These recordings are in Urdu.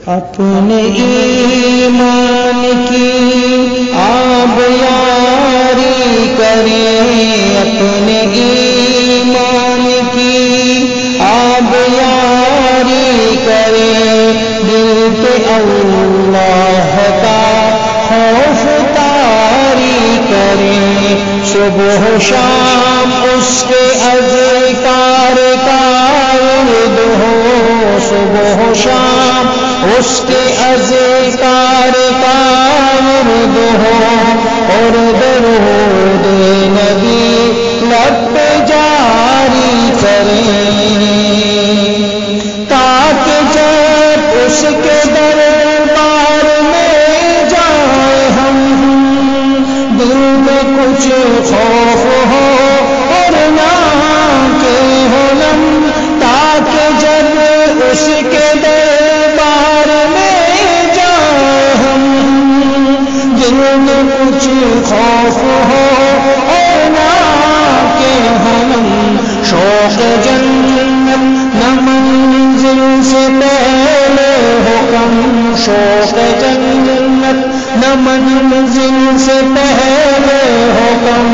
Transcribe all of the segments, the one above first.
اپنے ایمان کی آب یاری کریں، اپنے ایمان کی آب یاری کریں، دل پہ اللہ کا خوف طاری کریں، صبح و شام اس کے اذکار کا ورد ہو، صبح و شام اس کے اذکار کا ورد ہو، اور درود نبی لب پہ جاری کریں، تاکہ جب اس کے دربار میں جائیں ہم، دل میں کچھ خوف ہو اور نہ کہ ہو لم، تاکہ جب اس کے دربار میں جائیں ہم، دل میں کچھ خوف ہو اور نہ کہ ہو لم، شوق جنت نہ منزل سے پہلے ہو کم، شوق جنت نہ منزل سے پہلے ہو کم،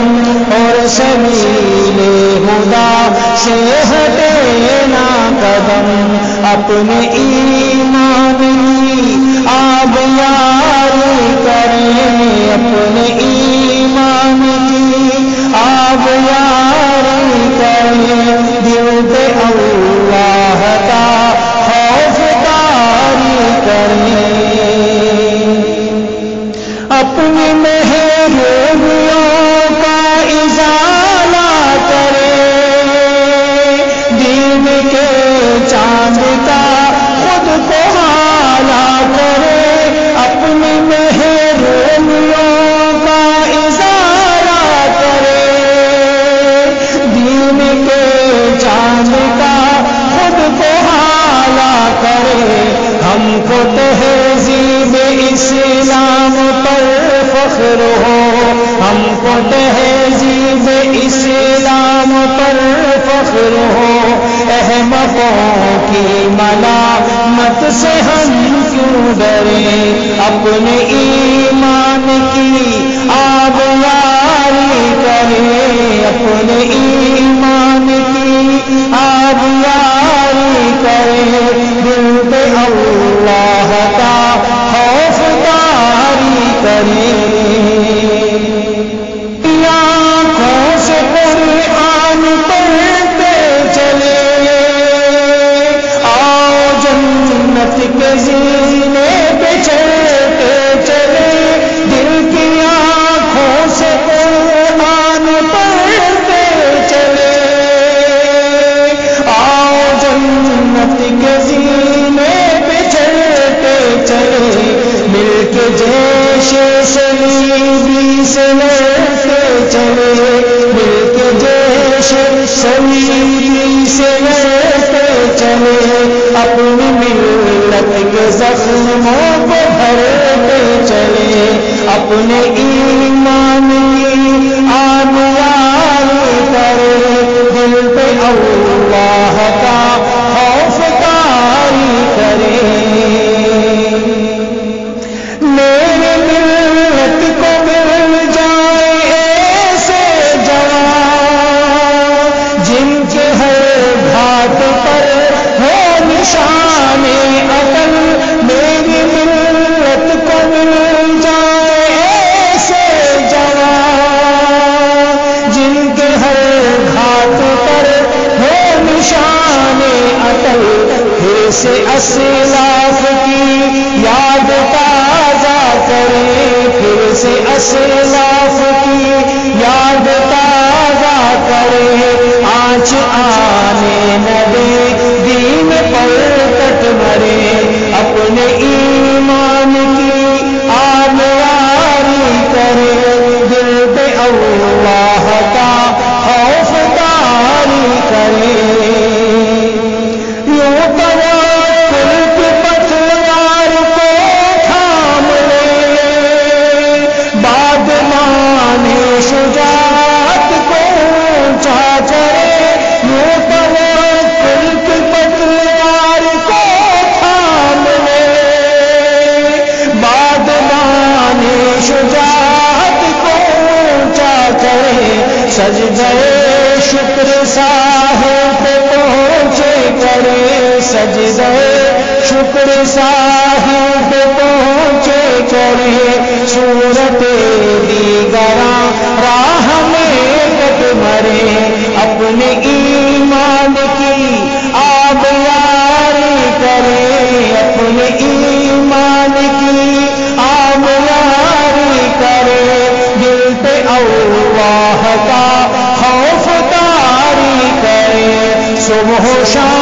اور سبیل خدا سے ہٹے نہ قدم، اپنے ایمان کی آب یاری کریں، اپنے ایمان کی آب یاری کریں، دل پہ اللہ کا خوف طاری کریں، اپنی محرومیوں کا ازالہ کریں، دین کے چاند کا خود کو حالہ کریں، اپنی محرومیوں کا ازالہ کریں، دین کے چاند کا خود کو حالہ کریں، ہم کو تہذیب اسلام پر فخر ہو، ہم کو تہذیب اسلام پر فخر ہو، احمقوں کی ملامت سے ہم کیوں ڈریں، اپنے ایمان کی آب یاری کریں، اپنے ایمان کی آب یاری کریں، دل پہ اللہ کا خوف طاری کریں، آنکھوں سے قرآن پڑھتے چلے، آؤ جنت کے زینے پہ چڑھتے چلے، دل کی آنکھوں سے قرآن پڑھتے چلے، آؤ جنت کے زینے پہ چڑھتے چلے، مل کے جیش صلیبی سے لڑتے چلے، مل کے جیش صلیبی سے لڑتے چلے، اپنی ملت کے زخموں کو بھرتے چلے، اپنے ایمان کی آب یاری کرے، دل پہ اللہ کا خوف طاری کرے، میرے ملت کو مل جائے ایسے جوان، جن کے ہر گھاٹ پر ہو نشان عقل، میری ملت کو مل جائے ایسے سجدے شکر صاحب پہنچے کرے صورت دیگراں راہ میں کٹ مرے اپنے ایمان کی آب یاری کرے اپنے ایمان کی آب یاری کرے دل پہ اللہ کا خوف طاری کرے صبح و شام